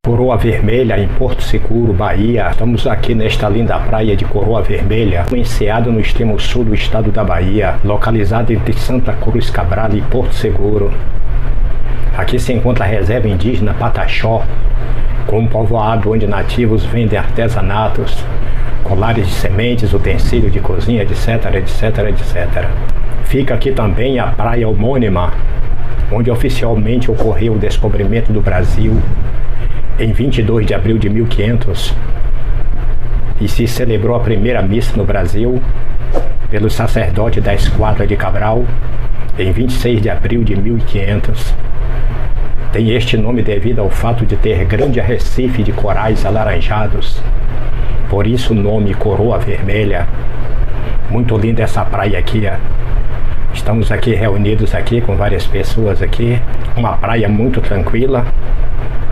Coroa Vermelha, em Porto Seguro, Bahia. Estamos aqui nesta linda praia de Coroa Vermelha, enseada no extremo sul do estado da Bahia, localizada entre Santa Cruz Cabral e Porto Seguro. Aqui se encontra a reserva indígena Pataxó, com um povoado onde nativos vendem artesanatos, colares de sementes, utensílios de cozinha, etc, etc, etc. Fica aqui também a praia homônima, onde oficialmente ocorreu o descobrimento do Brasil em 22 de abril de 1500 e se celebrou a primeira missa no Brasil pelo sacerdote da Esquadra de Cabral em 26 de abril de 1500. Tem este nome devido ao fato de ter grande arrecife de corais alaranjados, por isso o nome Coroa Vermelha. Muito linda essa praia aqui, ó. Estamos aqui reunidos aqui com várias pessoas aqui, uma praia muito tranquila,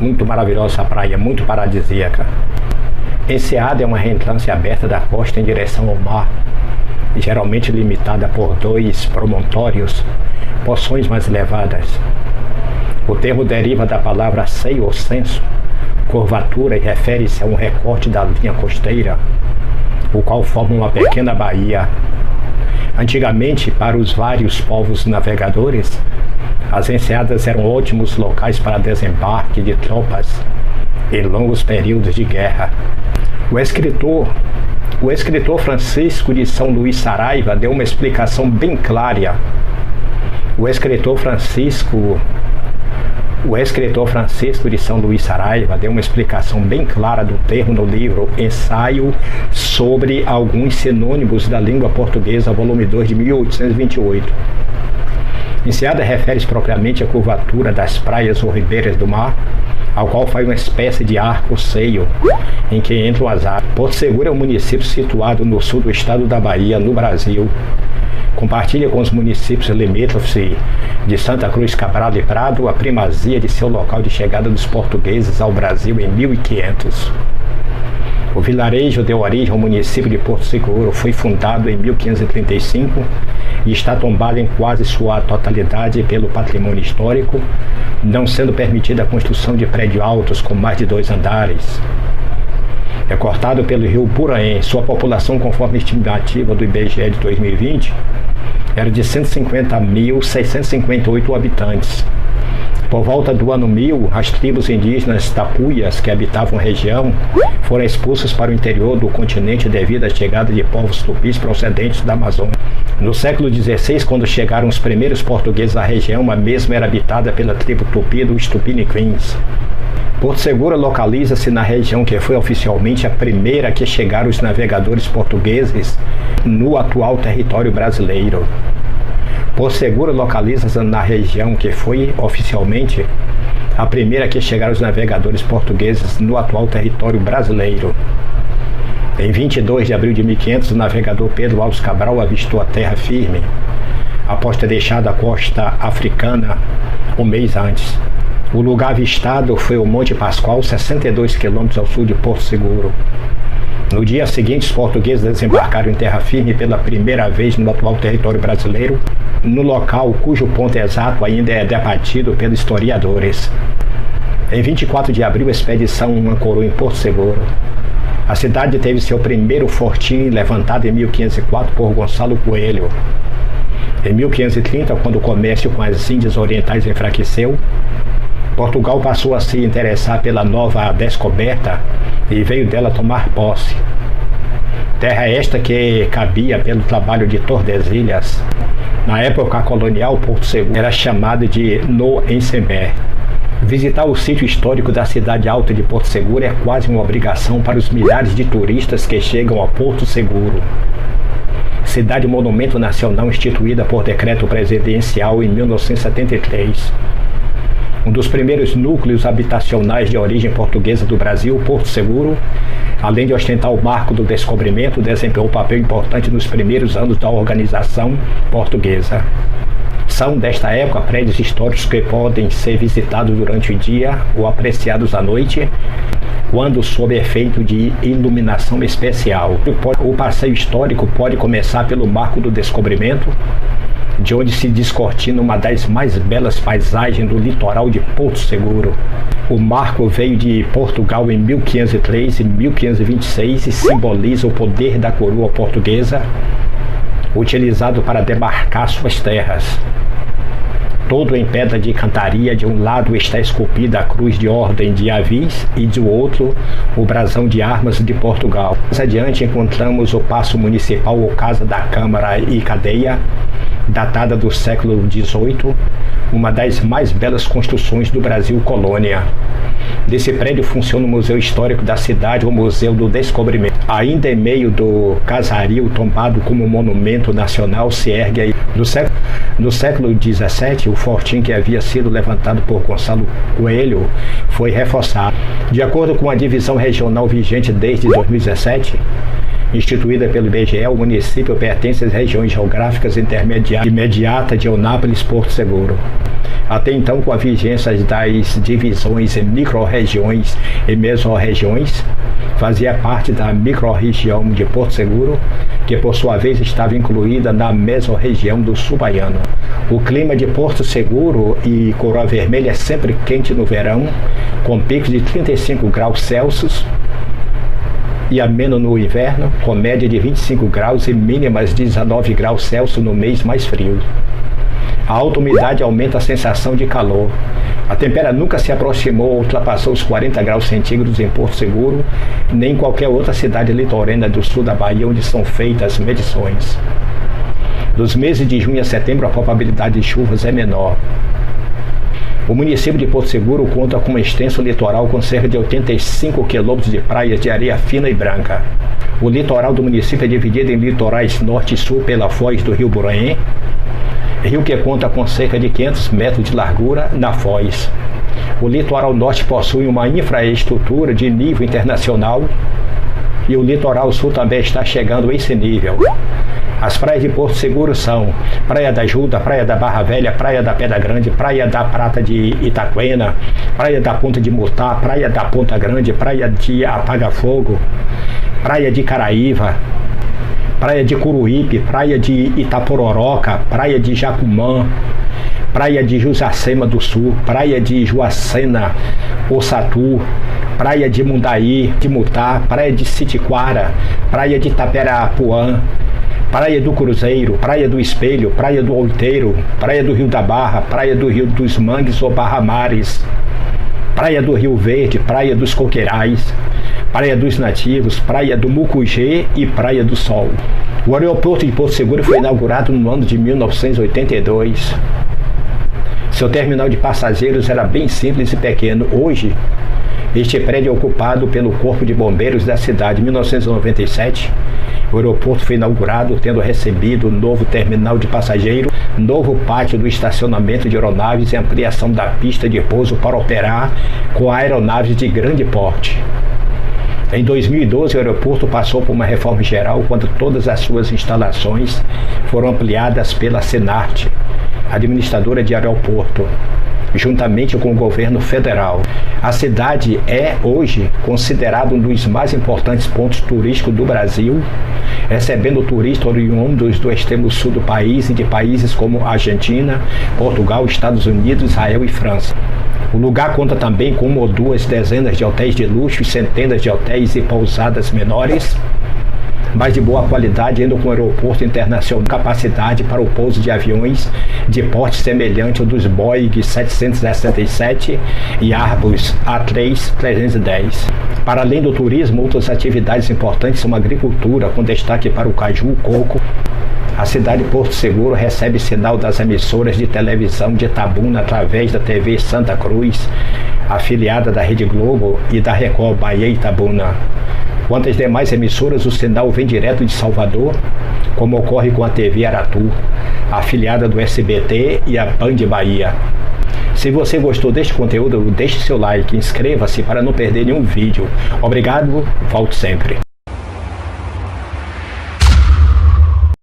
muito maravilhosa essa praia, muito paradisíaca. Enseada é uma reentrância aberta da costa em direção ao mar, geralmente limitada por 2 promontórios, porções mais elevadas. O termo deriva da palavra seio ou senso, curvatura, e refere-se a um recorte da linha costeira, o qual forma uma pequena baía. Antigamente, para os vários povos navegadores, as enseadas eram ótimos locais para desembarque de tropas em longos períodos de guerra. O escritor Francisco de São Luís Saraiva deu uma explicação bem clara. O escritor Francisco de São Luís Saraiva deu uma explicação bem clara do termo no livro Ensaio sobre alguns sinônimos da língua portuguesa, volume 2 de 1828. Enseada refere-se propriamente à curvatura das praias ou ribeiras do mar, ao qual faz uma espécie de arco-seio em que entram as águas. Porto Seguro é um município situado no sul do estado da Bahia, no Brasil. Compartilha com os municípios limítrofes de Santa Cruz Cabral e Prado a primazia de seu local de chegada dos portugueses ao Brasil em 1500. O vilarejo deu origem ao município de Porto Seguro, foi fundado em 1535 e está tombado em quase sua totalidade pelo patrimônio histórico, não sendo permitida a construção de prédios altos com mais de 2 andares. É cortado pelo rio Puraém. Sua população, conforme a estimativa do IBGE de 2020, era de 150.658 habitantes. Por volta do ano 1000, as tribos indígenas tapuias que habitavam a região foram expulsas para o interior do continente devido à chegada de povos tupis procedentes da Amazônia. No século XVI, quando chegaram os primeiros portugueses à região, a mesma era habitada pela tribo tupi dos Tupiniquins. Porto Seguro localiza-se na região que foi oficialmente a primeira que chegaram os navegadores portugueses no atual território brasileiro. Porto Seguro localiza-se na região que foi oficialmente a primeira que chegaram os navegadores portugueses no atual território brasileiro. Em 22 de abril de 1500, o navegador Pedro Alves Cabral avistou a terra firme, após ter deixado a costa africana um mês antes. O lugar avistado foi o Monte Pascoal, 62 quilômetros ao sul de Porto Seguro. No dia seguinte, os portugueses desembarcaram em terra firme pela primeira vez no atual território brasileiro, no local cujo ponto exato ainda é debatido pelos historiadores. Em 24 de abril, a expedição ancorou em Porto Seguro. A cidade teve seu primeiro fortim levantado em 1504 por Gonçalo Coelho. Em 1530, quando o comércio com as Índias Orientais enfraqueceu, Portugal passou a se interessar pela nova descoberta e veio dela tomar posse. Terra esta que cabia pelo trabalho de Tordesilhas. Na época colonial, Porto Seguro era chamado de No Encember. Visitar o sítio histórico da cidade alta de Porto Seguro é quase uma obrigação para os milhares de turistas que chegam a Porto Seguro. Cidade monumento nacional instituída por decreto presidencial em 1973. Um dos primeiros núcleos habitacionais de origem portuguesa do Brasil, Porto Seguro, além de ostentar o marco do descobrimento, desempenhou um papel importante nos primeiros anos da organização portuguesa. São desta época prédios históricos que podem ser visitados durante o dia ou apreciados à noite, quando sob efeito de iluminação especial. O passeio histórico pode começar pelo Marco do Descobrimento, de onde se descortina uma das mais belas paisagens do litoral de Porto Seguro. O marco veio de Portugal em 1503 e 1526 e simboliza o poder da coroa portuguesa, utilizado para demarcar suas terras. Todo em pedra de cantaria, de um lado está esculpida a cruz de ordem de Avis e do outro o brasão de armas de Portugal. Mais adiante encontramos o Paço Municipal ou Casa da Câmara e Cadeia, datada do século XVIII, uma das mais belas construções do Brasil colônia. Desse prédio funciona o Museu Histórico da cidade, o Museu do Descobrimento. Ainda em meio do casario, tombado como monumento nacional, se ergue aí. No século XVII, o fortim que havia sido levantado por Gonçalo Coelho foi reforçado. De acordo com a divisão regional vigente desde 2017, instituída pelo IBGE, o município pertence às regiões geográficas imediatas de Eunápolis, Porto Seguro. Até então, com a vigência das divisões em micro-regiões e mesorregiões, fazia parte da micro-região de Porto Seguro, que por sua vez estava incluída na mesorregião do Sul Baiano. O clima de Porto Seguro e Coroa Vermelha é sempre quente no verão, com picos de 35 graus Celsius, e ameno no inverno, com média de 25 graus e mínimas de 19 graus Celsius no mês mais frio. A alta umidade aumenta a sensação de calor. A temperatura nunca se aproximou ou ultrapassou os 40 graus centígrados em Porto Seguro, nem em qualquer outra cidade litorânea do sul da Bahia onde são feitas medições. Dos meses de junho a setembro, a probabilidade de chuvas é menor. O município de Porto Seguro conta com um extenso litoral com cerca de 85 quilômetros de praias de areia fina e branca. O litoral do município é dividido em litorais norte e sul pela foz do rio Buranhém, rio que conta com cerca de 500 metros de largura na foz. O litoral norte possui uma infraestrutura de nível internacional e o litoral sul também está chegando a esse nível. As praias de Porto Seguro são Praia da Ajuda, Praia da Barra Velha, Praia da Pedra Grande, Praia da Prata de Itaquena, Praia da Ponta de Mutá, Praia da Ponta Grande, Praia de Apaga-Fogo, Praia de Caraíva, Praia de Curuípe, Praia de Itapororoca, Praia de Jacumã, Praia de Jusacema do Sul, Praia de Juacena, Ossatu, Praia de Mundaí, de Mutá, Praia de Sitiquara, Praia de Itaperapuã, Praia do Cruzeiro, Praia do Espelho, Praia do Outeiro, Praia do Rio da Barra, Praia do Rio dos Mangues ou Barra Mares, Praia do Rio Verde, Praia dos Coqueirais, Praia dos Nativos, Praia do Mucugê e Praia do Sol. O aeroporto de Porto Seguro foi inaugurado no ano de 1982. Seu terminal de passageiros era bem simples e pequeno. Hoje, este prédio é ocupado pelo Corpo de Bombeiros da cidade. Em 1997, o aeroporto foi inaugurado, tendo recebido novo terminal de passageiro, novo pátio do estacionamento de aeronaves e ampliação da pista de pouso para operar com aeronaves de grande porte. Em 2012, o aeroporto passou por uma reforma geral quando todas as suas instalações foram ampliadas pela Senart, administradora de aeroporto, juntamente com o governo federal. A cidade é, hoje, considerada um dos mais importantes pontos turísticos do Brasil, recebendo turistas oriundos do extremo sul do país e de países como Argentina, Portugal, Estados Unidos, Israel e França. O lugar conta também com uma ou duas dezenas de hotéis de luxo e centenas de hotéis e pousadas menores, mas de boa qualidade, ainda com aeroporto internacional, capacidade para o pouso de aviões de porte semelhante ao dos Boeing 767 e Airbus A310. Para além do turismo, outras atividades importantes são a agricultura, com destaque para o caju, coco. A cidade de Porto Seguro recebe sinal das emissoras de televisão de Itabuna através da TV Santa Cruz, afiliada da Rede Globo e da Record Bahia Itabuna. Quanto às demais emissoras, o sinal vem direto de Salvador, como ocorre com a TV Aratu, afiliada do SBT e a Band Bahia. Se você gostou deste conteúdo, deixe seu like, inscreva-se para não perder nenhum vídeo. Obrigado, volte sempre.